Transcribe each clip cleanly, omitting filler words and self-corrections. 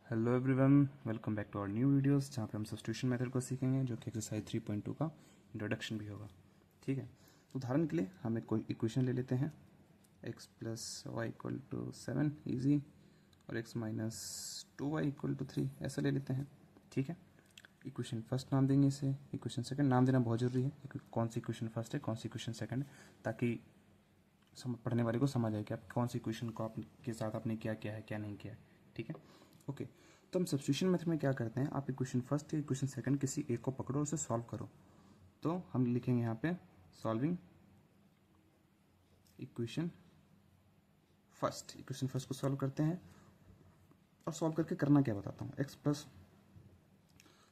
Hello everyone, welcome back to our new videos जहाँ पे हम सब्स्टिट्यूशन मेथड को सीखेंगे जो कि एक्सरसाइज 3.2 का इंट्रोडक्शन भी होगा। ठीक है, तो उदाहरण के लिए हम एक कोई इक्वेशन ले लेते हैं x plus y equal to 7 easy और x minus 2y equal to 3 ऐसा ले लेते हैं। ठीक है, इक्वेशन फर्स्ट नाम देंगे इसे, इक्वेशन सेकंड नाम देना बहुत ज़रूरी है। कौन सी इक्वेशन फर्स्ट है, कौन सी इक्वेशन सेकंड है, ताकि पढ़ने वाले को समझ आए कि आप कौन सी इक्वेशन को आपके साथ आपने क्या किया है, क्या नहीं किया है। ठीक है, ओके। तो हम सब्स्टिट्यूशन मेथड में क्या करते हैं, आप इक्वेशन फर्स्ट या इक्वेशन सेकंड किसी एक को पकड़ो, उसे सॉल्व करो। तो हम लिखेंगे यहाँ पे सॉल्विंग इक्वेशन फर्स्ट को सॉल्व करते हैं। और सॉल्व करके करना क्या बताता हूँ, एक्स प्लस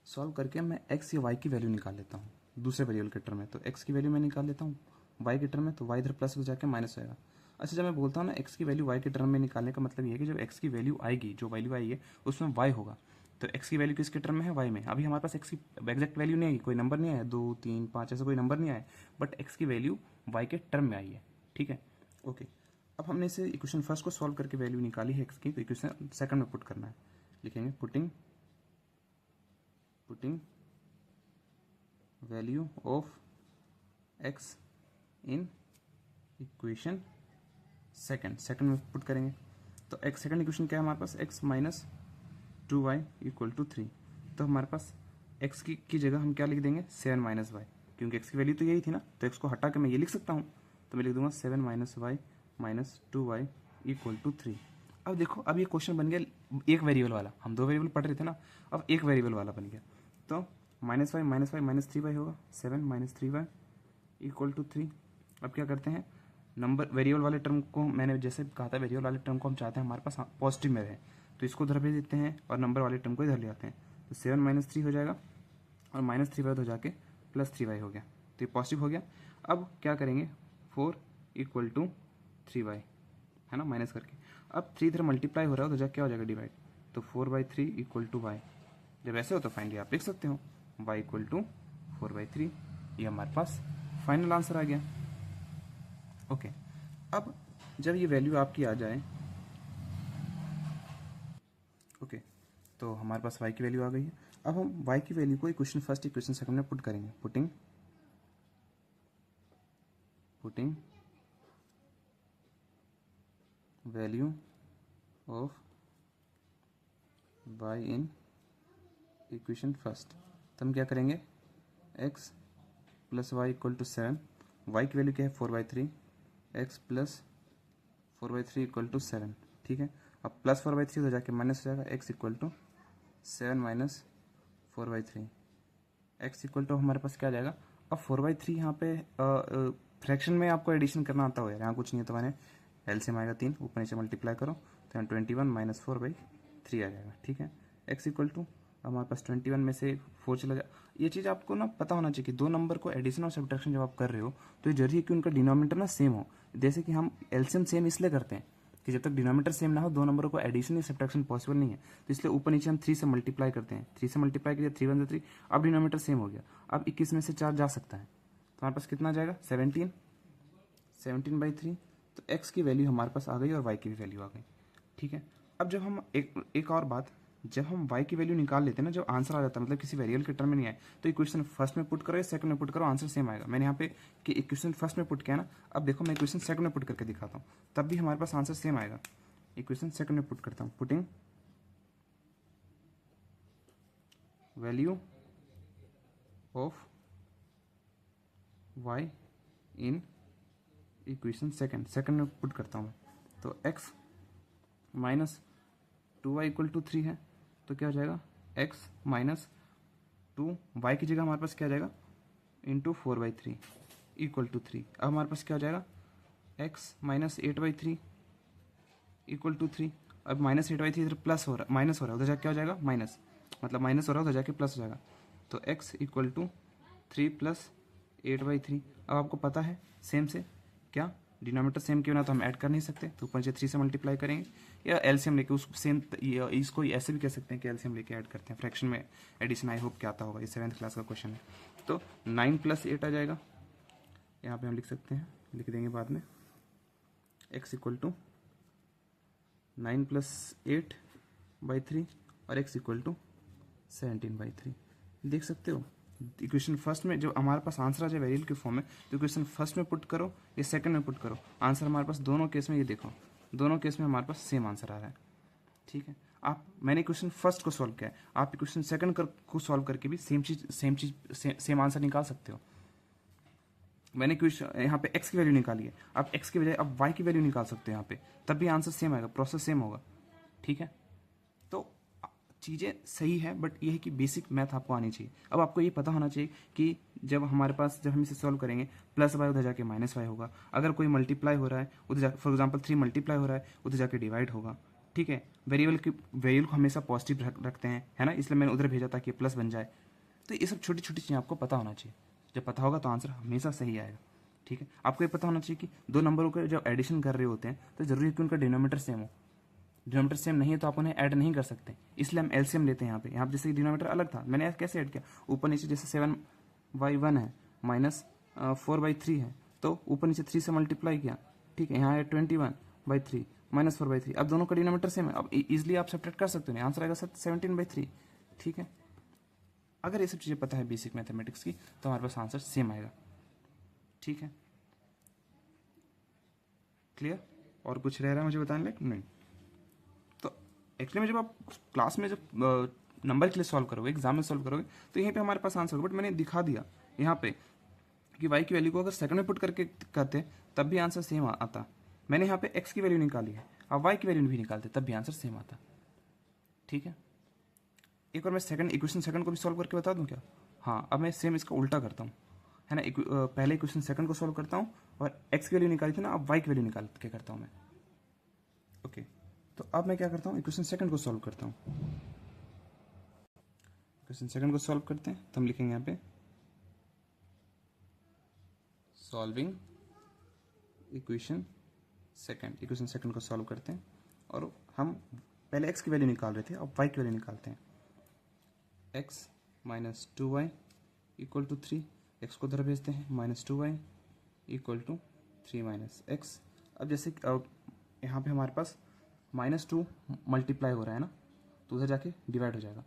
सॉल्व करके मैं एक्स या वाई की वैल्यू निकाल लेता हूँ दूसरे वेरिएबल के टर्म में। तो एक्स की वैल्यू मैं निकाल लेता हूँ वाई के टर्म में, तो वाई इधर प्लस हो जाके माइनस होएगा। अच्छा, जब मैं बोलता हूँ ना एक्स की वैल्यू वाई के टर्म में निकालने का मतलब ये है कि जब एक्स की वैल्यू आएगी, जो वैल्यू आई है उसमें वाई होगा। तो एक्स की वैल्यू किसके टर्म में है, वाई में। अभी हमारे पास एक्स की एग्जैक्ट वैल्यू नहीं आई, कोई नंबर नहीं आया, 2 3 5 ऐसा कोई नंबर नहीं आया, बट एक्स की वैल्यू वाई के टर्म में आई है। ठीक है, ओके। अब हमने इसे इक्वेशन फर्स्ट को सॉल्व करके वैल्यू निकाली है एक्स की, तो इक्वेशन सेकंड में पुट करना है। लिखेंगे putting value of x in equation second में पुट करेंगे। तो एक्स सेकंड इक्वेशन क्या है हमारे पास, x minus 2y equal to 3। तो हमारे पास x की जगह हम क्या लिख देंगे, 7 माइनस वाई, क्योंकि x की वैल्यू तो यही थी ना। तो x को हटा के मैं ये लिख सकता हूँ, तो मैं लिख दूंगा 7 minus y minus 2y equal to 3। अब देखो, अब ये क्वेश्चन बन गया एक वेरिएबल वाला, हम दो वेरिएबल पढ़ रहे थे ना, अब एक वेरिएबल वाला बन गया। तो माइनस वाई माइनस 3y होगा, 7 माइनस 3y इक्वल टू 3। अब क्या करते हैं, नंबर वेरिएबल वाले टर्म को मैंने जैसे कहा था, वेरिएबल वाले टर्म को हम चाहते हैं हमारे पास पॉजिटिव में रहे, तो इसको उधर भेज देते हैं और नंबर वाले टर्म को इधर ले आते हैं। तो 7 माइनस 3 हो जाएगा और माइनस 3y हो जाके प्लस 3y हो गया, तो ये पॉजिटिव हो गया। अब क्या करेंगे, 4 इक्वल टू 3y है ना, माइनस करके। अब 3 इधर मल्टीप्लाई हो रहा है तो जाके क्या हो जाएगा, डिवाइड। तो 4/3 इक्वल टू y। जब ऐसे हो तो फाइनली आप लिख सकते हो y इक्वल टू 4/3। ये हमारे पास फाइनल आंसर आ गया। ओके, अब जब ये वैल्यू आपकी आ जाए, ओके, तो हमारे पास y की वैल्यू आ गई है। अब हम y की वैल्यू को इक्वेशन फर्स्ट इक्वेशन सेकंड में पुट करेंगे। Putting value of y in equation first. तो हम क्या करेंगे, x plus y equal to 7, y की वैल्यू क्या है 4/3, x प्लस 4/3 इक्वल टू 7। ठीक है, अब प्लस 4/3 हो जाके माइनस हो जाएगा, x equal to 7 minus 4/3। x equal to हमारे पास क्या आ जाएगा। अब 4/3 यहाँ पे फ्रैक्शन में आपको एडिशन करना आता हो यार, यहाँ कुछ नहीं है, तो मैंने एलसीएम आएगा 3, ऊपर नीचे मल्टीप्लाई करो तो यहाँ 21 माइनस 4/3 आ जाएगा। ठीक है, x इक्वल टू हमारे पास 21 में से 4 चला जाए। ये चीज़ आपको ना पता होना चाहिए कि दो नंबर को एडिशन और सब्ट्रैक्शन जब आप कर रहे हो तो ये जरूरी है कि उनका डिनोमिनेटर ना सेम हो। जैसे कि हम एलसीएम सेम इसलिए करते हैं कि जब तक डिनोमिनेटर सेम ना हो दो नंबरों को एडिशन या सब्ट्रैक्शन पॉसिबल नहीं है, तो इसलिए ऊपर नीचे हम 3 से मल्टीप्लाई करते हैं। 3 से मल्टीप्लाई किया, 3 1 3, अब डिनोमिनेटर सेम हो गया। अब 21 में से 4 जा सकता है, तो हमारे पास कितना आ जाएगा, 17/3। तो एक्स की वैल्यू हमारे पास आ गई और वाई की भी वैल्यू आ गई। ठीक है, अब जब हम एक और बात, जब हम y की वैल्यू निकाल लेते हैं ना, जब आंसर आ जाता है मतलब किसी वेरिएबल के टर्म में नहीं आए, तो इक्वेशन फर्स्ट में पुट करो या सेकंड में पुट करो, आंसर सेम आएगा। मैंने यहाँ पे कि इक्वेशन फर्स्ट में पुट किया ना, अब देखो मैं इक्वेशन सेकंड में पुट करके दिखाता हूँ, तब भी हमारे पास आंसर सेम आएगा। इक्वेशन सेकंड में पुट करता हूँ, putting value of y in equation second में पुट करता हूँ। तो x minus 2y equal to 3 है, तो क्या हो जाएगा, x माइनस 2y की जगह हमारे पास क्या आ जाएगा, इंटू 4/3 इक्वल टू 3। अब हमारे पास क्या हो जाएगा, x माइनस 8/3 इक्वल टू 3। अब माइनस 8/3 इधर प्लस हो रहा, माइनस हो रहा है, उधर जाके क्या हो जाएगा, माइनस, मतलब माइनस हो रहा है उधर जाके प्लस हो जाएगा। तो x इक्वल टू 3 प्लस 8/3। अब आपको पता है सेम से क्या, डिनोमिनेटर सेम क्यों ना, तो हम ऐड कर नहीं सकते, तो ऊपर से 3 से मल्टीप्लाई करेंगे या एलसीएम लेके उस सेम, इसको ऐसे भी कह सकते हैं कि एलसीएम लेके ऐड करते हैं, फ्रैक्शन में एडिशन आई होप क्या आता होगा, ये 7th क्लास का क्वेश्चन है। तो 9 + 8 आ जाएगा, यहाँ पे हम लिख सकते हैं, लिख देंगे बाद में, x इक्वल टू 9 + 8/3 और x इक्वल टू 17/3। देख सकते हो इक्वेशन फर्स्ट में जब हमारे पास आंसर आ जाए वेरिएबल के फॉर्म में, तो इक्वेशन फर्स्ट में पुट करो या सेकंड में पुट करो, आंसर हमारे पास दोनों केस में, ये देखो दोनों केस में हमारे पास सेम आंसर आ रहा है। ठीक है, मैंने इक्वेशन फर्स्ट को सॉल्व किया है, आप इक्वेशन सेकंड को सॉल्व करके भी सेम आंसर निकाल सकते हो। मैंने क्वेश्चन यहाँ पे x की वैल्यू निकाली है, आप x की बजाय अब y की वैल्यू निकाल सकते हो यहाँ पे, तब भी आंसर सेम आएगा, प्रोसेस सेम होगा। ठीक है, तो चीज़ें सही है, बट ये है कि बेसिक मैथ आपको आनी चाहिए। अब आपको ये पता होना चाहिए कि जब हम इसे सॉल्व करेंगे प्लस वाई उधर जाके माइनस वाई होगा, अगर कोई मल्टीप्लाई हो रहा है उधर जाके, फॉर एग्जाम्पल 3 मल्टीप्लाई हो रहा है उधर जाके डिवाइड होगा। ठीक है, वेरिएबल को हमेशा पॉजिटिव रखते हैं, है ना, इसलिए मैंने उधर भेजा ताकि प्लस बन जाए। तो ये सब छोटी छोटी चीज़ें आपको पता होना चाहिए, जब पता होगा तो आंसर हमेशा सही आएगा। ठीक है, आपको ये पता होना चाहिए कि दो नंबरों को जब एडिशन कर रहे होते हैं तो जरूरी है कि उनका डिनोमीटर सेम हो। डिनोमीटर सेम नहीं है तो आप उन्हें ऐड नहीं कर सकते, इसलिए हम एलसीएम लेते हैं। यहाँ पे जैसे डिनोमीटर अलग था, मैंने कैसे ऐड किया, ऊपर नीचे जैसे 7/1 है माइनस 4/3 है, तो ऊपर नीचे 3 से मल्टीप्लाई किया। ठीक है, यहाँ है 21/3 माइनस 4/3, अब दोनों का डिनोमीटर सेम है, अब इजिली आप सब्ट्रैक्ट कर सकते हो, आंसर आएगा 17/3। ठीक है, अगर ये सब चीज़ें पता है बेसिक मैथमेटिक्स की तो हमारे पास आंसर सेम आएगा। ठीक है, क्लियर? और कुछ रह रहा है मुझे बताने लायक? नहीं। तो एक्चुअली में जब आप क्लास में जब नंबर के लिए सॉल्व करोगे, एग्जाम में सॉल्व करोगे, तो यहीं पे हमारे पास आंसर होगा। बट मैंने दिखा दिया यहाँ पे कि y की वैल्यू को अगर सेकंड में पुट करके करते तब भी आंसर सेम आता। मैंने यहाँ पे x की वैल्यू निकाली है, अब y की वैल्यू भी निकालते तब भी आंसर सेम आता। ठीक है, एक बार मैं इक्वेशन सेकंड को भी सॉल्व करके बता दूं क्या? हाँ, अब मैं सेम इसका उल्टा करता हूँ, है ना, पहले इक्वेशन सेकंड को सॉल्व करता हूँ और x की वैल्यू निकाली थी ना, अब y की वैल्यू निकाल के करता हूँ मैं। ओके, तो अब मैं क्या करता हूँ, इक्वेशन सेकंड को सॉल्व करता हूँ। इक्वेशन सेकंड को सॉल्व करते हैं तो हम लिखेंगे यहाँ पे सॉल्विंग इक्वेशन सेकंड को सॉल्व करते हैं, और हम पहले x की वैल्यू निकाल रहे थे, अब y की वैल्यू निकालते हैं। x minus 2y equal to 3, x को उधर भेजते हैं, minus 2y equal to 3 minus x। अब जैसे यहाँ पे हमारे पास -2 मल्टीप्लाई हो रहा है ना, तो उधर जाके डिवाइड हो जाएगा,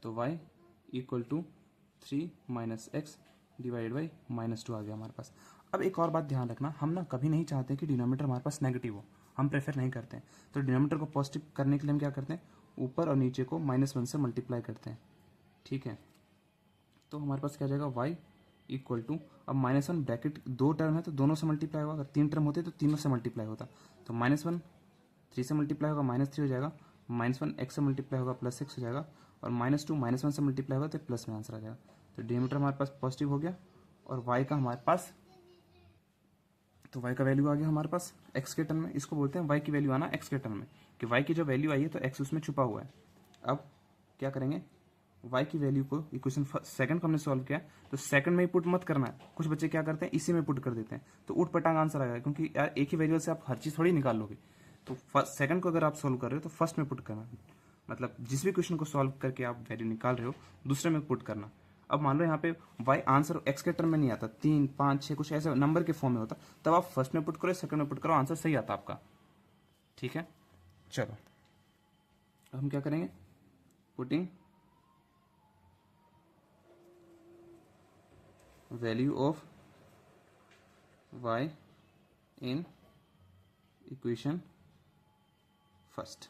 तो y equal to 3 minus x divide by -2 आ गया हमारे पास। अब एक और बात ध्यान रखना, हम ना कभी नहीं चाहते कि डिनोमीटर हमारे पास नेगेटिव हो, हम प्रेफर नहीं करते हैं। तो डिनोमीटर को पॉजिटिव करने के लिए हम क्या करते हैं, ऊपर और नीचे को -1 से मल्टीप्लाई करते हैं। ठीक है, तो हमारे पास क्या आ जाएगा, y इक्वल टू, अब -1 ब्रैकेट 2 टर्म है तो दोनों से मल्टीप्लाई होगा, अगर 3 टर्म होते तो तीनों से मल्टीप्लाई होता, तो -1 3 से मल्टीप्लाई होगा -3 हो जाएगा, -1 x से मल्टीप्लाई होगा +x हो जाएगा, और -2 -1 से मल्टीप्लाई होगा तो प्लस में आंसर आ जाएगा। तो डिनोमीटर हमारे पास पॉजिटिव हो गया, और y का हमारे पास, तो y का वैल्यू आ गया हमारे पास x के टर्म में। इसको बोलते हैं y की वैल्यू आना x के टर्म में, कि y की जो वैल्यू आई है तो x उसमें छुपा हुआ है। अब क्या करेंगे, y की वैल्यू को इक्वेशन सेकंड को हमने सॉल्व किया, तो सेकंड में ही पुट मत करना है, कुछ बच्चे क्या करते हैं इसी में पुट कर देते हैं, तो उठ पटांग आंसर आएगा, क्योंकि यार एक ही वेरिएबल से आप हर चीज़ थोड़ी निकाल लोगे। तो सेकंड को अगर आप सॉल्व कर रहे हो तो फर्स्ट में पुट करना, मतलब जिस भी क्वेश्चन को सॉल्व करके आप वैल्यू निकाल रहे हो दूसरे में पुट करना। अब मान लो यहाँ पे y आंसर x के टर्म में नहीं आता, 3 5 6 कुछ ऐसे नंबर के फॉर्म में होता, तब आप फर्स्ट में पुट करो सेकंड में पुट करो, आंसर सही आता आपका। ठीक है, चलो अब हम क्या करेंगे, putting value of y in equation first.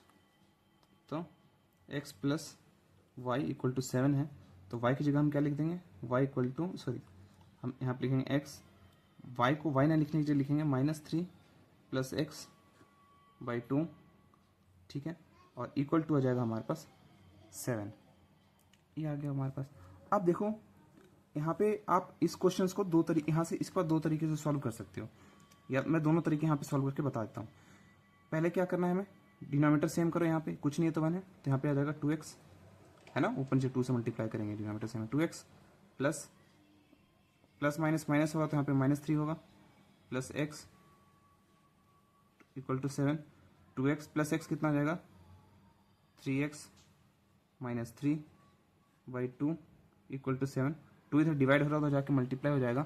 तो x plus y equal to 7 है, तो y की जगह हम क्या लिख देंगे, y इक्वल टू, सॉरी हम यहाँ पे लिखेंगे x, y को y ना लिखने की जगह लिखेंगे -3 प्लस एक्स बाई 2। ठीक है, और इक्वल टू आ जाएगा हमारे पास 7, ये आ गया हमारे पास। अब देखो यहाँ पे आप इस क्वेश्चन को यहाँ से इस पर दो तरीके से सॉल्व कर सकते हो, या मैं दोनों तरीके यहाँ पे सॉल्व करके बता देता हूँ। पहले क्या करना है हमें, डिनोमीटर सेम करो, यहाँ पे कुछ नहीं है तो 1 है, तो यहाँ पे आ जाएगा 2x, है ना, ऊपर से 2 से मल्टीप्लाई करेंगे, डिनोमीटर सेम है 2x प्लस माइनस होगा तो यहाँ पे -3 होगा, plus x equal to 7, 2x plus x कितना आ जाएगा 3x minus 3 by 2 equal to 7। 2 इधर डिवाइड हो रहा तो जाके मल्टीप्लाई हो जाएगा,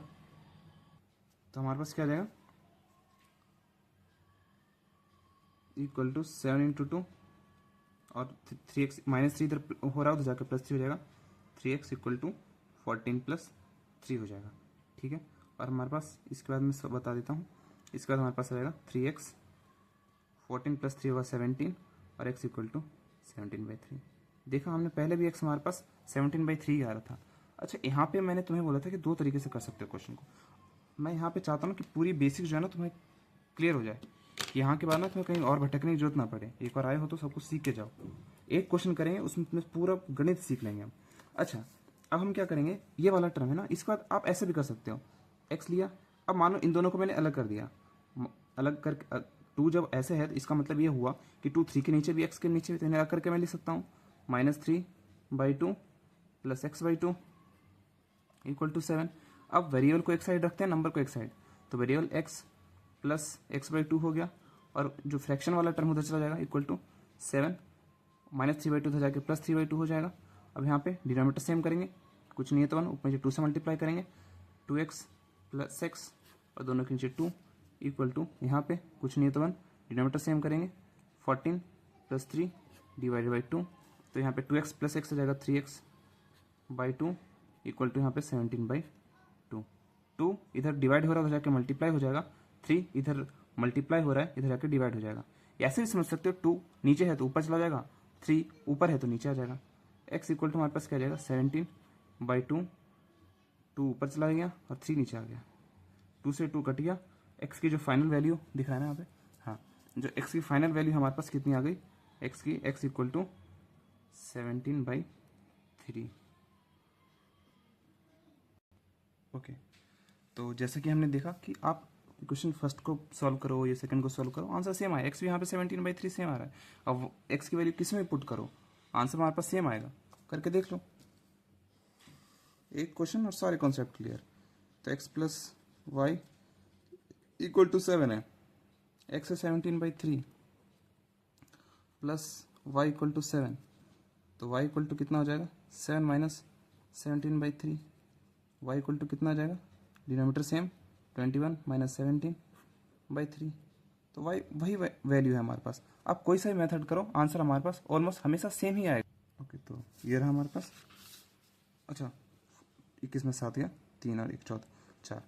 तो हमारे पास क्या आ जाएगा, इक्वल टू 7 इंटू 2 और 3x -3 इधर हो रहा है तो जाकर +3 हो जाएगा, 3x इक्वल टू 14 + 3 हो जाएगा। ठीक है, और हमारे पास इसके बाद मैं सब बता देता हूँ। इसके बाद हमारे पास रहेगा 3x 14 + 3 होगा 17 और x इक्वल टू 17/3। देखा हमने पहले भी x हमारे पास 17/3 आ रहा था। अच्छा, यहाँ पे मैंने तुम्हें बोला था कि दो तरीके से कर सकते हो क्वेश्चन को। मैं यहाँ पे चाहता हूँ कि पूरी बेसिक जो है ना तुम्हें क्लियर हो जाए, यहाँ के बाद ना तुम्हें कहीं और भटकने की जरूरत ना पड़े। एक बार आए हो तो सब कुछ सीख के जाओ। एक क्वेश्चन करेंगे उसमें तुम्हें पूरा गणित सीख लेंगे हम। अच्छा, अब हम क्या करेंगे, ये वाला टर्म है ना, इसके बाद आप ऐसे भी कर सकते हो। x लिया, अब मानो इन दोनों को मैंने अलग कर दिया, अलग करके 2 जब ऐसे है तो इसका मतलब ये हुआ कि 2 3 के नीचे भी x के नीचे भी, तो इन्हें अलग करके मैं लिख सकता हूँ -3/2 + x/2 इक्वल टू 7। अब वेरिएबल को एक साइड रखते हैं, नंबर को एक साइड, तो वेरिएबल x प्लस x/2 हो गया, और जो फ्रैक्शन वाला टर्म उधर चला जाएगा इक्वल टू 7 -3/2 उधर जाके +3/2 हो जाएगा। अब यहाँ पे डिनोमिनेटर सेम करेंगे, कुछ नहीं है तो 1, ऊपर नीचे 2 से मल्टीप्लाई करेंगे, 2x + x और दोनों के नीचे 2 इक्वल टू, यहाँ पे कुछ नहीं है तो 1, डिनोमिनेटर सेम करेंगे, 14 + 3 / 2, तो यहाँ पे 2x + x हो जाएगा 3x/2 इक्वल टू यहाँ पे 17/2। 2 इधर डिवाइड हो रहा है उधर जाके मल्टीप्लाई हो जाएगा, 3 इधर मल्टीप्लाई हो रहा है इधर जाके डिवाइड हो जाएगा। ऐसे भी समझ सकते हो, 2 नीचे है तो ऊपर चला जाएगा, 3 ऊपर है तो नीचे आ जाएगा। x इक्वल टू हमारे पास क्या आ जाएगा 17/2, 2 ऊपर चला गया और 3 नीचे आ गया, 2 से 2 कट गया। x की जो फाइनल वैल्यू दिख रहा है ना यहाँ पे, हाँ, जो x की फाइनल वैल्यू हमारे पास कितनी आ गई, x इक्वल टू 17/3। ओके, तो जैसे कि हमने देखा कि आप क्वेश्चन फर्स्ट को सॉल्व करो या सेकंड को सॉल्व करो, आंसर सेम आएगा। x भी यहाँ पे 17/3 सेम आ रहा है। अब x की वैल्यू किस में पुट करो, आंसर हमारे पास सेम आएगा। करके देख लो, एक क्वेश्चन और सारे कॉन्सेप्ट क्लियर। तो x + y इक्वल टू 7 है, x है 17/3 प्लस y इक्वल टू 7, तो y इक्वल टू कितना हो जाएगा 7 - 17/3, y इक्वल टू कितना आ जाएगा, डिनोमीटर सेम 21 - 17/3, तो y वही वैल्यू है हमारे पास। आप कोई सा भी मेथड करो, आंसर हमारे पास ऑलमोस्ट हमेशा सेम ही आएगा। ओके, तो ये रहा हमारे पास। अच्छा, 21 में 7 गया, 3 और 1 14, 4,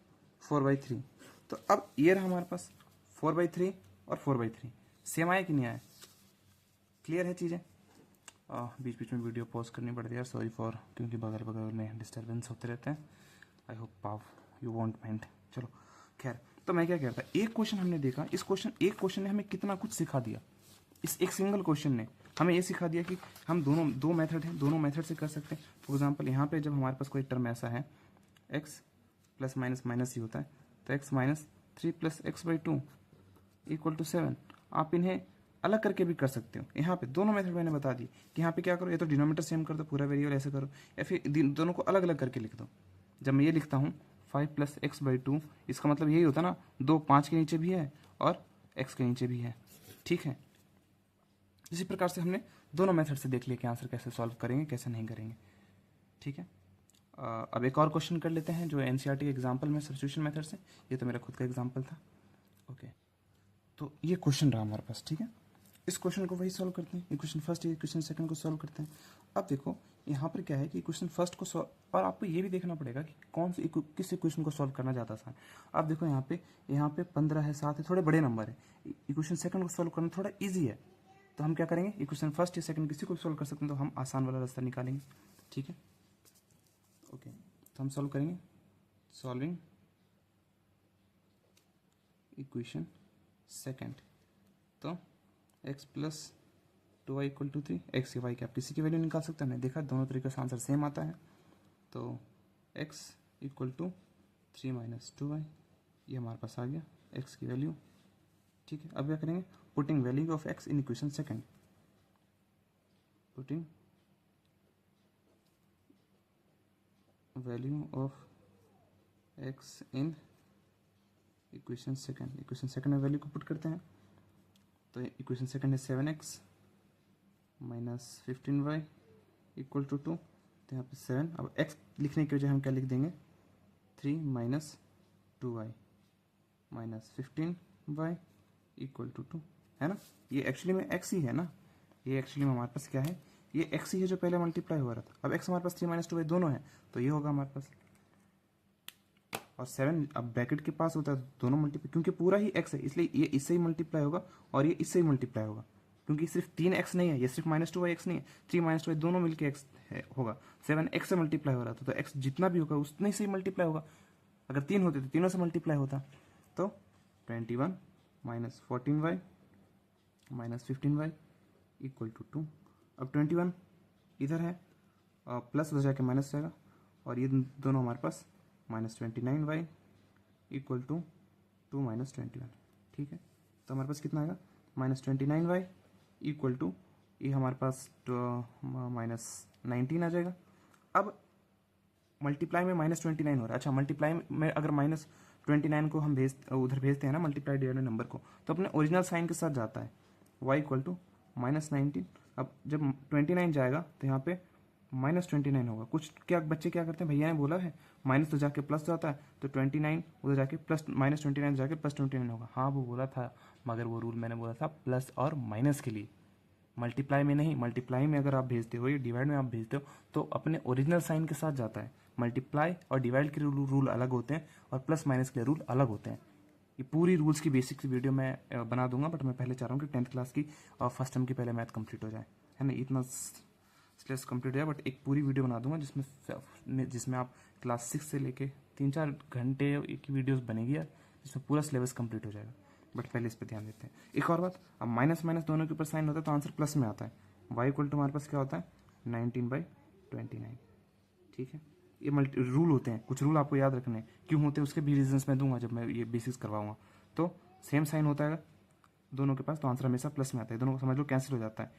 4/3। तो अब ये रहा हमारे पास 4/3 और 4/3 सेम आया कि नहीं आया, क्लियर है चीज़ें। बीच बीच में वीडियो पॉज करनी पड़ती है यार, सॉरी फॉर, क्योंकि बगल बगल में डिस्टर्बेंस होते रहते हैं। I hope pav you want mind. चलो खैर, तो मैं क्या कहता, एक क्वेश्चन हमने देखा, एक क्वेश्चन ने हमें कितना कुछ सिखा दिया। इस एक सिंगल क्वेश्चन ने हमें ये सिखा दिया कि हम दो मेथड हैं, दोनों मेथड से कर सकते हैं। फॉर एग्जाम्पल यहाँ पे जब हमारे पास कोई टर्म ऐसा है, x प्लस माइनस ही होता है, तो x - 3 + x/2 इक्वल टू 7। आप इन्हें अलग करके भी कर सकते हो। यहाँ पे दोनों मेथड मैंने बता दी कि यहाँ पे क्या करो, या तो डिनोमीटर सेम कर दो, पूरा वेरिएबल ऐसे करो, या फिर दोनों को अलग अलग करके लिख दो। जब मैं ये लिखता हूँ 5 + x/2, इसका मतलब यही होता ना, 2 5 के नीचे भी है और x के नीचे भी है। ठीक है, इसी प्रकार से हमने दोनों मेथड से देख लिया कि आंसर कैसे सॉल्व करेंगे, कैसे नहीं करेंगे। ठीक है, अब एक और क्वेश्चन कर लेते हैं जो एनसीईआरटी के एग्जाम्पल में सब्स्टिट्यूशन मेथड से। ये तो मेरा खुद का एग्जाम्पल था। ओके, तो ये क्वेश्चन रहा हमारे पास। ठीक है, इस क्वेश्चन को वही सॉल्व करते हैं, इक्वेशन फर्स्ट इक्वेशन सेकंड को सॉल्व करते हैं। अब देखो यहाँ पर क्या है कि इक्वेशन फर्स्ट को सॉल्व, और आपको ये भी देखना पड़ेगा कि किस इक्वेशन को सॉल्व करना ज़्यादा आसान है। अब देखो यहाँ पे 15 है, 7 है, थोड़े बड़े नंबर है। इक्वेशन सेकंड को सॉल्व करना थोड़ा ईजी है, तो हम क्या करेंगे, इक्वेशन फर्स्ट या सेकंड किसी को सॉल्व कर सकते हैं, तो हम आसान वाला रास्ता निकालेंगे। ठीक है, ओके, तो हम सॉल्व करेंगे, सॉल्विंग इक्वेशन सेकंड। तो x + 2y = 3, x की y की आप किसी की वैल्यू निकाल सकते हैं। हमने देखा दोनों तरीके से आंसर सेम आता है। तो x = 3 - 2y, ये हमारे पास आ गया x की वैल्यू। ठीक है, अब क्या करेंगे, putting value of x in equation second, putting value of x in equation second. Equation second में वैल्यू को पुट करते हैं, तो इक्वेशन सेकंड है 7x - 15y = 2, तो यहाँ पे 7। अब x लिखने की वजह हम क्या लिख देंगे, 3 - 2y - 15y = 2, है ना। ये एक्चुअली में x ही है ना, ये एक्चुअली में हमारे पास क्या है, ये x ही है जो पहले मल्टीप्लाई हो रहा था। अब x हमारे पास 3 - 2y दोनों है, तो ये होगा हमारे पास। और 7 अब ब्रैकेट के पास होता है दोनों मल्टीप्लाई, क्योंकि पूरा ही x है इसलिए ये इससे ही मल्टीप्लाई होगा और ये इससे ही मल्टीप्लाई होगा, क्योंकि सिर्फ 3x नहीं है, ये सिर्फ -2y x नहीं है, 3 - 2y दोनों मिलके x होगा। 7 x से मल्टीप्लाई हो रहा था, तो x जितना भी होगा उतने से ही मल्टीप्लाई होगा। अगर 3 होते तो तीनों से मल्टीप्लाई होता। तो 21 - 14y - 15y = 2। अब 21 इधर है, प्लस उधर जाके माइनस जाएगा, और ये दोनों हमारे पास -29y = 2 - 21। ठीक है, तो हमारे पास कितना आएगा, -29y = ये हमारे पास -19 आ जाएगा। अब मल्टीप्लाई में -29 हो रहा है। अच्छा, मल्टीप्लाई में अगर -29 को हम उधर भेजते हैं ना, मल्टीप्लाई डिवाइड में नंबर को, तो अपने ओरिजिनल साइन के साथ जाता है, y = -19। अब जब 29 जाएगा तो यहाँ पे -29 होगा। कुछ क्या बच्चे क्या करते हैं, भैया ने बोला है माइनस तो जाके प्लस जाता है, तो 29 उधर जाके प्लस -29 जाके +29 होगा। हाँ वो बोला था, मगर वो रूल मैंने बोला था प्लस और माइनस के लिए, मल्टीप्लाई में नहीं। मल्टीप्लाई में अगर आप भेजते हो या डिवाइड में आप भेजते हो तो अपने ओरिजिनल साइन के साथ जाता है। मल्टीप्लाई और डिवाइड के रूल अलग होते हैं और प्लस माइनस के रूल अलग होते हैं। ये पूरी रूल्स की बेसिक वीडियो मैं बना दूंगा, बट मैं पहले चाह रहा हूँ कि 10th क्लास की और फर्स्ट टर्म की पहले मैथ कंप्लीट हो जाए, है ना, इतना स्लेस कंप्लीट हो जाए। बट एक पूरी वीडियो बना दूंगा जिसमें आप क्लास 6 से लेके 3-4 घंटे की वीडियोस बनेगी यार, जिसमें पूरा सिलेबस कंप्लीट हो जाएगा। बट पहले इस पर ध्यान देते हैं। एक और बात, अब माइनस माइनस दोनों के ऊपर साइन होता है तो आंसर प्लस में आता है। y = हमारे पास क्या होता है, 19/29। ठीक है, ये रूल होते हैं, कुछ रूल आपको याद रखने हैं। क्यों होते हैं उसके भी रीजंस मैं दूंगा जब मैं ये बेसिक्स करवाऊंगा। तो सेम साइन होता है दोनों के पास तो आंसर हमेशा प्लस में आता है। दोनों को समझ लो कैंसिल हो जाता है।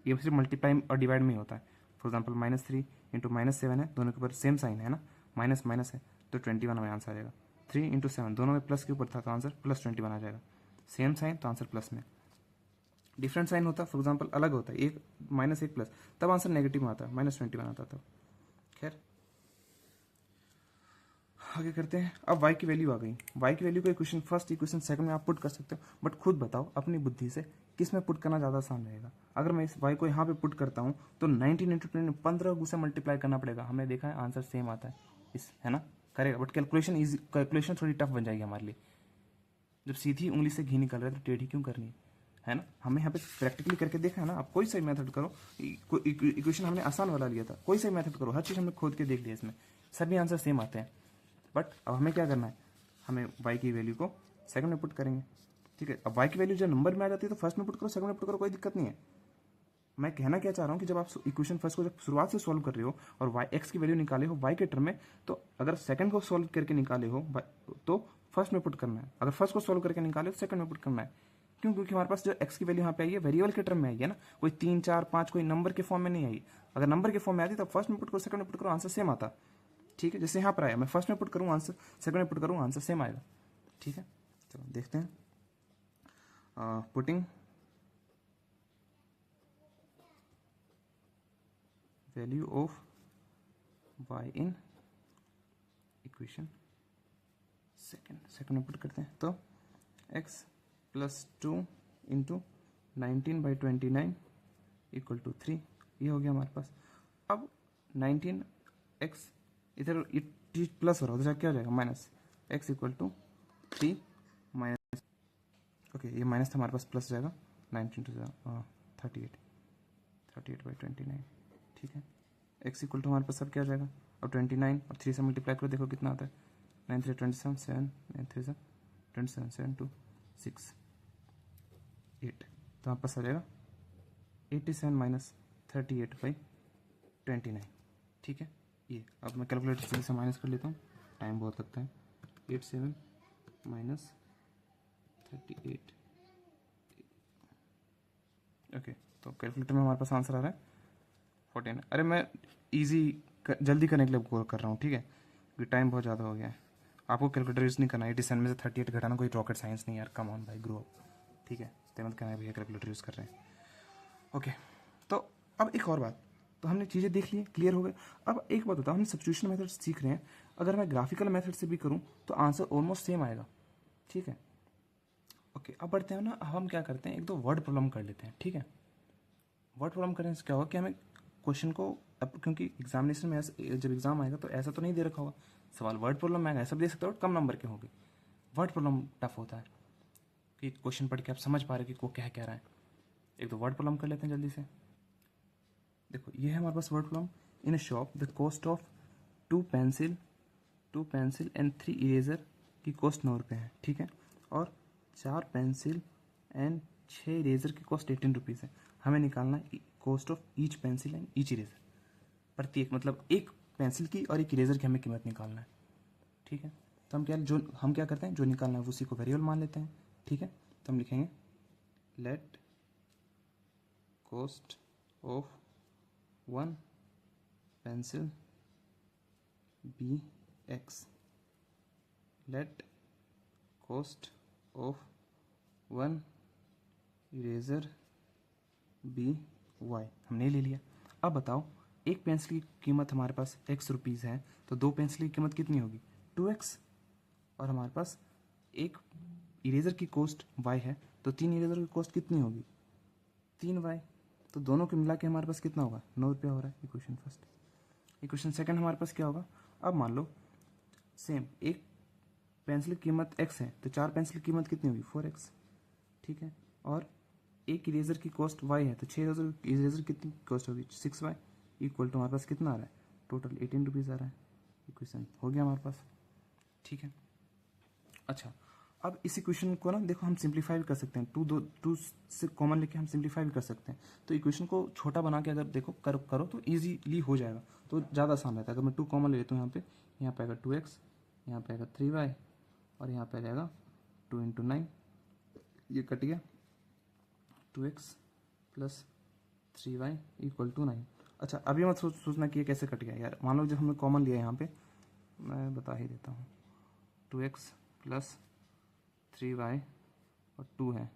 ये सिर्फ मल्टीप्लाई और डिवाइड में ही होता है। फॉर एग्जाम्पल -3 × -7 है, दोनों के ऊपर सेम साइन है ना, माइनस माइनस है, तो 21 में आंसर आ जाएगा। 3 × 7 दोनों में प्लस के ऊपर था तो आंसर +21 आ जाएगा। सेम साइन तो आंसर प्लस में। डिफरेंट साइन होता है, फॉर एग्जाम्पल अलग होता है, एक -1 प्लस, तब आंसर नेगेटिव में आता है, -21 आता तब। खैर आगे करते हैं। अब y की वैल्यू आ गई। y की वैल्यू को इक्वेशन फर्स्ट इक्वेशन सेकंड में आप पुट कर सकते हो, बट खुद बताओ अपनी बुद्धि से किस में पुट करना ज़्यादा आसान रहेगा। अगर मैं इस y को यहाँ पे पुट करता हूँ तो 19 × 20 15 से मल्टीप्लाई करना पड़ेगा। हमने देखा है आंसर सेम आता है इस, है ना, करेगा, बट कैलकुलेशन थोड़ी टफ बन जाएगी हमारे लिए। जब सीधी उंगली से घी निकल रहा है तो टेढ़ी क्यों करनी है ना। हमें यहाँ पे प्रैक्टिकली करके देखा है ना। आप कोई सा मेथड करो, इक्वेशन हमने आसान वाला लिया था, कोई सा मेथड करो, हर चीज़ हमने खोद के देख लिया, इसमें सभी आंसर सेम आते हैं। बट अब हमें क्या करना है, हमें y की वैल्यू को सेकंड में पुट करेंगे। ठीक है, अब y की वैल्यू जब नंबर में आ जाती है तो फर्स्ट में पुट करो, सेकंड में पुट करो, कोई दिक्कत नहीं है। मैं कहना क्या चाह रहा हूँ कि जब आप इक्वेशन फर्स्ट को जब शुरुआत से सॉल्व कर रहे हो और y x की वैल्यू निकाले हो y के टर्म में, तो अगर सेकंड को सॉल्व करके निकाले हो तो फर्स्ट में पुट करना है, अगर फर्स्ट को सॉल्व करके निकाले तो सेकंड में पुट करना है। क्यों, क्योंकि हमारे पास जो x की वैल्यू यहाँ पे आई है वेरिएबल के टर्म में आई है ना, कोई 3 4 5 कोई नंबर के फॉर्म में नहीं आई। अगर नंबर के फॉर्म में आती तो फर्स्ट में पुट करो, सेकंड में पुट करो, आंसर सेम आता। ठीक है, जैसे यहाँ पर आया, मैं फर्स्ट में पुट करूँ आंसर, सेकंड में पुट करूँ आंसर सेम आएगा। ठीक है, चलो देखते हैं। Putting value of y in equation second में पुट करते हैं, तो x + 2 × 19/29 = 3, ये हो गया हमारे पास। अब 19x इधर प्लस हो रहा है, उधर क्या हो जाएगा माइनस, x = 3 माइनस, ओके ये माइनस था हमारे पास, प्लस जाएगा 19 × 38/29। ठीक है, x = हमारे पास अब क्या हो जाएगा, अब 29 और 3 से मल्टीप्लाई करो, देखो कितना आता है, 9 3 27 7 9 3 27 7 2 6 8, तो हमारे पास आ जाएगा 87 - 38/29। ठीक है, ये अब मैं कैलकुलेटर से माइनस कर लेता हूँ, टाइम बहुत लगता है। 87 - 38, ओके, तो कैलकुलेटर में हमारे पास आंसर आ रहा है 14। अरे मैं जल्दी करने के लिए कॉल कर रहा हूँ, ठीक है, क्योंकि टाइम बहुत ज़्यादा हो गया है। आपको कैलकुलेटर यूज़ नहीं करना है, 87 में से 38 घटाना कोई रॉकेट साइंस नहीं यार, कम ऑन भाई, ग्रो अप। ठीक है, तो मत कहना है भैया कैलकुलेटर यूज़ कर रहे हैं। ओके, तो अब एक और बात, तो हमने चीज़ें देख ली, क्लियर हो गए। अब एक बात बताओ, हम सब्स्टिट्यूशन मेथड सीख रहे हैं, अगर मैं ग्राफिकल मेथड से भी करूँ तो आंसर ऑलमोस्ट सेम आएगा। ठीक है, ओके, अब बढ़ते हैं ना, हम क्या करते हैं, एक दो वर्ड प्रॉब्लम कर लेते हैं। ठीक है, वर्ड प्रॉब्लम करने से क्या होगा कि हमें क्वेश्चन को, अब क्योंकि एग्जामिनेशन में जब एग्जाम आएगा तो ऐसा तो नहीं दे रखा होगा सवाल, वर्ड प्रॉब्लम में आएगा, ऐसा भी दे सकते हो कम नंबर के होंगे। वर्ड प्रॉब्लम टफ होता है कि क्वेश्चन पढ़ के आप समझ पा रहे हो कि वो क्या कह रहा है। एक तो वर्ड प्रॉब्लम कर लेते हैं जल्दी से। देखो ये है हमारे पास word problem. In a shop the cost of 2 pencil and 3 eraser की कॉस्ट 9 रुपये है, ठीक है, और 4 पेंसिल एंड 6 इरेजर की कॉस्ट 18 रुपीज़ है। हमें निकालना है cost of each pencil and each eraser, प्रत्येक मतलब एक पेंसिल की और एक इरेजर की हमें कीमत निकालना है, ठीक है। तो हम क्या करते हैं, जो निकालना है उसी को वेरिएबल मान लेते हैं, ठीक है। तो हम लिखेंगे let cost of 1 pencil be x, let cost of 1 eraser be y, हमने ले लिया। अब बताओ एक पेंसिल की कीमत हमारे पास x रुपीज़ है, तो 2 पेंसिल की कीमत कितनी होगी 2x, और हमारे पास एक इरेजर की कॉस्ट y है, तो 3 इरेजर की कॉस्ट कितनी होगी 3y, तो दोनों को मिला के हमारे पास कितना होगा 9 रुपया हो रहा है। Equation first. इक्वेशन सेकंड हमारे पास क्या होगा, अब मान लो सेम एक पेंसिल की कीमत x है, तो 4 पेंसिल की कीमत कितनी होगी 4x, ठीक है, और एक इरेजर की कॉस्ट y है, तो 6 इरेजर कितनी कॉस्ट होगी 6y, इक्वल टू हमारे पास कितना आ रहा है टोटल 18 रुपीज़ आ रहा है। इक्वेशन हो गया हमारे पास, ठीक है। अच्छा, अब इस इक्वेशन को ना देखो हम सिंप्लीफाई भी कर सकते हैं, टू से कॉमन लेके हम सिंप्लीफाई भी कर सकते हैं। तो इक्वेशन को छोटा बना के अगर देखो करो तो ईजीली हो जाएगा, तो ज़्यादा आसान रहता है। अगर मैं 2 कॉमन ले लेता हूँ यहाँ पे आएगा 2x, यहाँ पे आएगा 3y, और यहाँ पे आ जाएगा 2 × 9, ये कट गया 2x plus 3y equal to 9। अच्छा, अभी मत सोचना कि ये कैसे कट गया यार, मान लो जब हमने कॉमन लिया यहाँ पे, मैं बता ही देता हूँ, 2x प्लस 3y और 2 है,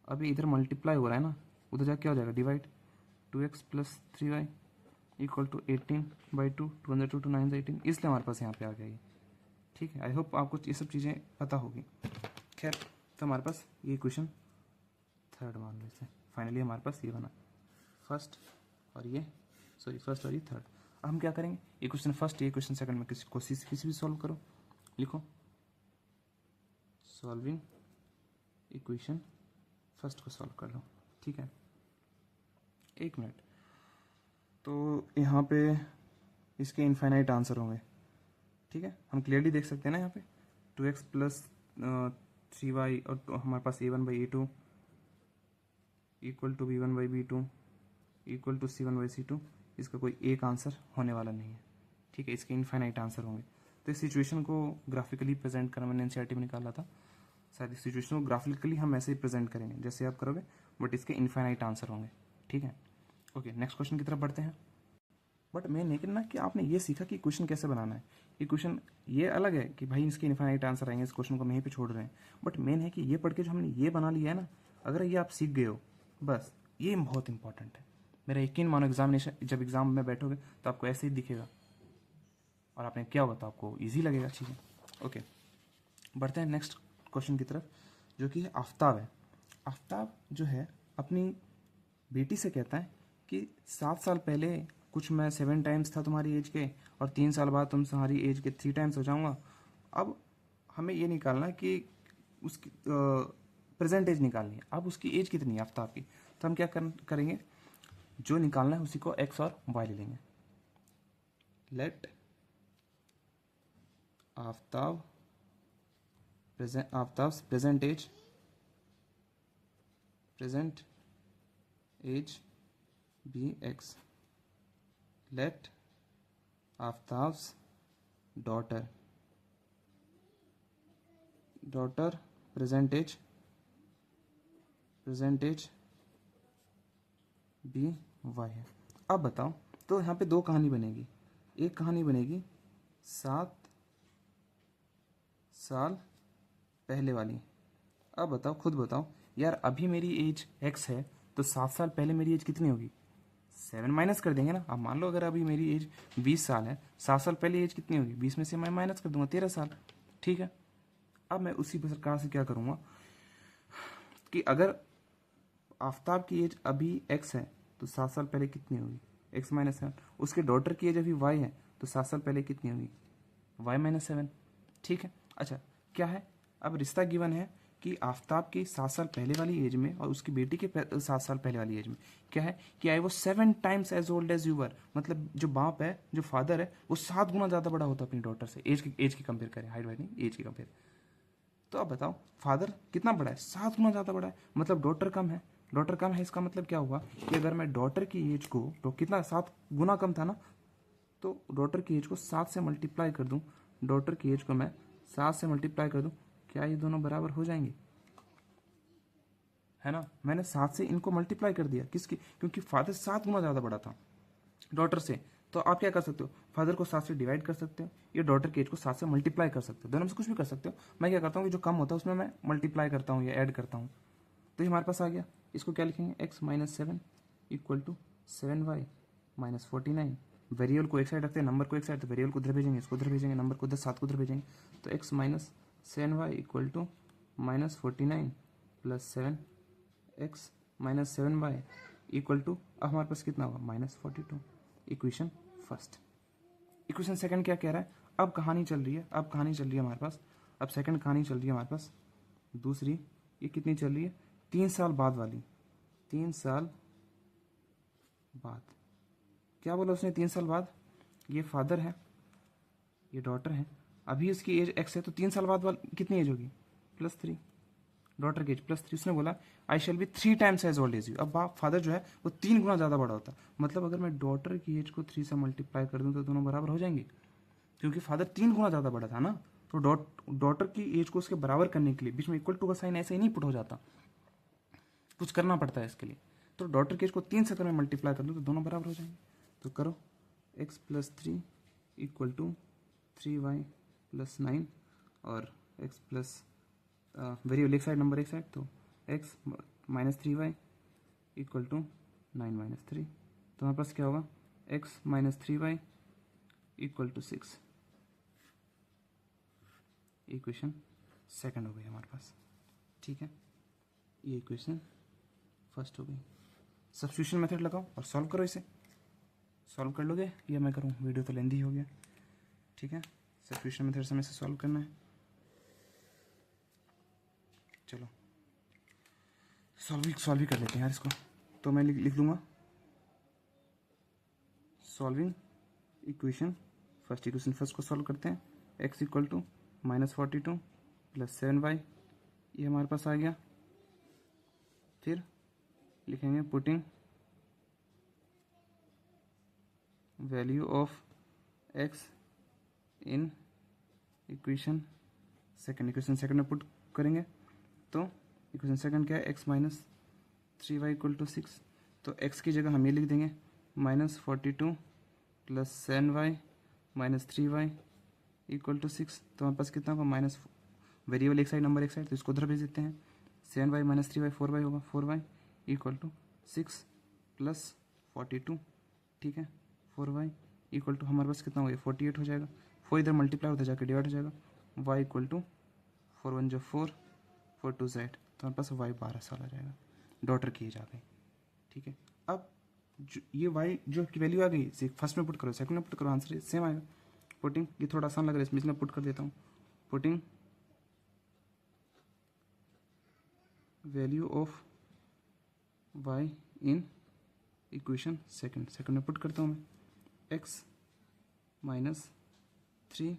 अभी इधर मल्टीप्लाई हो रहा है ना, उधर जाके क्या हो जाएगा divide, 2x plus 3y equal to 18/2, 2 × 2 9 18, इसलिए हमारे पास यहाँ पे आ गया ये, ठीक है। आई होप आपको ये सब चीज़ें पता होगी। खैर, तो हमारे पास ये इक्वेशन थर्ड मान लो इसे, फाइनली हमारे पास ये बना फर्स्ट और ये थर्ड। अब हम क्या करेंगे, ये क्वेश्चन फर्स्ट, ये क्वेश्चन सेकंड में किसी भी सॉल्व करो, लिखो सॉल्विंग इक्वेशन फर्स्ट को सॉल्व कर लो, ठीक है। 1 मिनट, तो यहाँ पे इसके इनफाइनाइट आंसर होंगे, ठीक है, हम क्लियरली देख सकते हैं ना यहाँ पे 2x प्लस 3y और हमारे पास a1/a2 equal to b1/b2 equal to c1/c2, इसका कोई एक आंसर होने वाला नहीं है, ठीक है, इसके इनफाइनाइट आंसर होंगे। तो इस सिचुएशन को ग्राफिकली प्रेजेंट करना मैंने एनसीईआरटी में निकाला था, शायद इस सिचुएशन को ग्राफिकली हम ऐसे ही प्रेजेंट करेंगे जैसे आप करोगे, बट इसके इनफाइनाइट आंसर होंगे, ठीक है। ओके, नेक्स्ट क्वेश्चन की तरफ बढ़ते हैं। बट मेन है कि ना कि आपने ये सीखा कि क्वेश्चन कैसे बनाना है। इक्वेशन ये अलग है कि भाई इसके इनफाइनाइट आंसर आएंगे, इस क्वेश्चन को हम यहीं पे छोड़ रहे हैं, बट मेन है कि ये पढ़ के जो हमने ये बना लिया है ना, अगर ये आप सीख गए हो बस, ये बहुत इंपॉर्टेंट है। मेरा यकीन मानो एग्जामिनेशन, जब एग्जाम में बैठोगे तो आपको ऐसे ही दिखेगा और आपने क्या होगा तो आपको ईजी लगेगा चीज़ें। ओके, बढ़ते हैं नेक्स्ट क्वेश्चन की तरफ, जो कि है आफ्ताब है। आफ्ताब जो है अपनी बेटी से कहता है कि 7 साल पहले कुछ मैं 7 टाइम्स था तुम्हारी एज के, और 3 साल बाद तुम्हारी एज के 3 टाइम्स हो जाऊंगा। अब हमें ये निकालना है कि उसकी प्रेजेंट एज निकालनी है। अब उसकी एज कितनी है आफ्ताब की, तो हम क्या करेंगे, जो निकालना है उसी को x और y ले लेंगे। Let Aftab present age be x, let Aftab's daughter present age be y है। अब बताओ, तो यहाँ पे 2 कहानी बनेगी, एक कहानी बनेगी 7 साल पहले वाली। अब बताओ, खुद बताओ यार, अभी मेरी एज x है, तो 7 साल पहले मेरी एज कितनी होगी 7 माइनस कर देंगे ना। अब मान लो अगर अभी मेरी एज 20 साल है, 7 साल पहले एज कितनी होगी, 20 में से मैं माइनस कर दूंगा 13 साल, ठीक है। अब मैं उसी प्रकार से क्या करूँगा कि अगर आफ्ताब की एज अभी x है, तो 7 साल पहले कितनी होगी, x माइनस 7। उसके डॉटर की एज अभी y है, तो 7 साल पहले कितनी होगी, y माइनस 7। ठीक है। अच्छा क्या है, अब रिश्ता गिवन है कि आफ्ताब की 7 साल पहले वाली एज में और उसकी बेटी के 7 साल पहले वाली एज में क्या है कि आई वो 7 times as old as you were, मतलब जो बाप है, जो फादर है, वो 7 गुना ज़्यादा बड़ा होता है अपनी डॉटर से, एज की कंपेयर करें, हाइट वाइट नहीं, एज की कंपेयर। तो अब बताओ फादर कितना बड़ा है, 7 गुना ज़्यादा बड़ा है, मतलब डॉटर कम है। डॉटर कम है इसका मतलब क्या हुआ कि अगर मैं डॉटर की एज को, तो कितना 7 गुना कम था ना, तो डॉटर की एज को 7 से मल्टीप्लाई कर दूं, डॉटर की एज को मैं 7 से मल्टीप्लाई कर दूं, क्या ये दोनों बराबर हो जाएंगे, है ना। मैंने 7 से इनको मल्टीप्लाई कर दिया, किसकी, क्योंकि फादर 7 गुना ज़्यादा बड़ा था डॉटर से। तो आप क्या कर सकते हो, फादर को 7 से डिवाइड कर सकते हो, या डॉटर के एज को 7 से मल्टीप्लाई कर सकते हो, दोनों में से कुछ भी कर सकते हो। मैं क्या करता हूँ कि जो कम होता है उसमें मैं मल्टीप्लाई करता हूँ या ऐड करता हूँ। तो ये हमारे पास आ गया, इसको क्या लिखेंगे, x minus 7 equal to 7y minus 49। Variable को एक साइड रखते हैं, नंबर को एक साइड, तो वेरिएबल को उधर भेजेंगे, इसको उधर भेजेंगे, नंबर को उधर, 7 को उधर भेजेंगे। तो x minus 7y equal to minus 49 plus 7x minus 7y equal to, अब हमारे पास कितना होगा, minus 42। Equation first. Equation second क्या कह रहा है, अब कहानी चल रही है, अब कहानी चल रही है हमारे पास, अब सेकंड कहानी चल रही है हमारे पास दूसरी। ये कितनी चल रही है, 3 साल बाद वाली, 3 साल बाद। क्या बोला उसने, 3 साल बाद। ये फादर है, ये डॉटर है, अभी उसकी एज x है, तो 3 साल बाद वाली कितनी एज होगी, +3। डॉटर की एज +3। उसने बोला I shall be 3 times as old as you. अब बाप फादर जो है वो 3 गुना ज़्यादा बड़ा होता, मतलब अगर मैं डॉटर की एज को 3 से मल्टीप्लाई कर दूं तो दोनों बराबर हो जाएंगे, क्योंकि फादर 3 गुना ज़्यादा बड़ा था ना। तो डॉटर की एज को उसके बराबर करने के लिए बीच में इक्वल टू का साइन ऐसे ही नहीं पुट हो जाता, कुछ करना पड़ता है इसके लिए। तो डॉटर की एज को 3 से अगर मैं मल्टीप्लाई कर दूं तो दोनों बराबर हो जाएंगे। तो करो, x plus 3 equal to 3y plus 9 और x प्लस वेरिएबल एक साइड, नंबर एक साइड, तो x minus 3y equal to 9 minus 3। तो हमारे पास क्या होगा, x minus 3y equal to 6। Equation second हो गई हमारे पास। ठीक है, ये इक्वेशन फर्स्ट हो गई। सब्स्टिट्यूशन मेथड लगाओ और सॉल्व करो, इसे सॉल्व कर लोगे या मैं करूँ, वीडियो तो लेंदी हो गया। ठीक है, सब्स्टिट्यूशन मेथड से हमें इसे सॉल्व करना है। चलो सॉल्व ही कर लेते हैं यार इसको। तो मैं लिख लूँगा solving equation first. Equation first को सॉल्व करते हैं, x equal to minus 42 plus 7y, ये हमारे पास आ गया। फिर लिखेंगे putting value of x in equation second. Equation second में पुट करेंगे, तो इक्वेशन सेकंड क्या है, x minus 3y equal to 6। तो x की जगह हम ये लिख देंगे minus 42 plus 7y minus 3y equal to 6। तो हमारे पास कितना होगा, माइनस, वेरिएबल एक साइड, नंबर एक साइड, तो इसको उधर भेज देते हैं। 7y माइनस 3y 4y होगा, 4y इक्वल टू 6 प्लस 42। ठीक है, 4y इक्वल टू हमारे पास कितना हो गया, 48 हो जाएगा। 4 इधर मल्टीप्लाई होता जाकर डिवाइड हो जाएगा, y इक्वल टू 4 1 जो 4 4 2 z। तो हमारे पास y 12 साल आ जाएगा, डॉटर की एज आ गई। ठीक है, अब ये y जो की वैल्यू आ गई, फर्स्ट में पुट करो, सेकंड में पुट करो, आंसर सेम आएगा। पुटिंग, ये थोड़ा आसान लग रहा है इसमें पुट कर देता हूँ। Putting value of y in equation second में पुट करता हूँ मैं, x माइनस 3,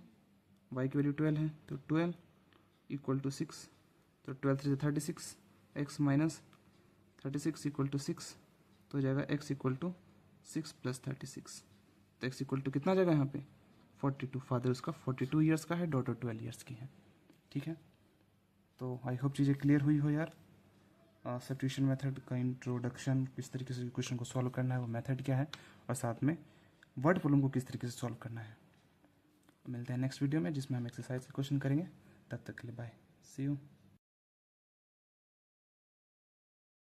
y की वैल्यू 12 है, तो 12 इक्वल टू 6। तो 12 3 36, x माइनस 36 इक्वल टू 6, तो हो जाएगा x इक्वल टू 6 प्लस 36। तो x इक्वल टू कितना जाएगा यहाँ पे, 42। फादर उसका 42 ईयर्स का है, डॉटर 12 ईयर्स की है। ठीक है, तो आई होप चीज़ें क्लियर हुई हो यार। सब्स्टिट्यूशन मेथड का इंट्रोडक्शन, किस तरीके से क्वेश्चन को सॉल्व करना है, वो मेथड क्या है, और साथ में वर्ड प्रॉब्लम को किस तरीके से सॉल्व करना है। मिलते हैं नेक्स्ट वीडियो में, जिसमें हम एक्सरसाइज के क्वेश्चन करेंगे। तब तक के लिए बाय, सी यू।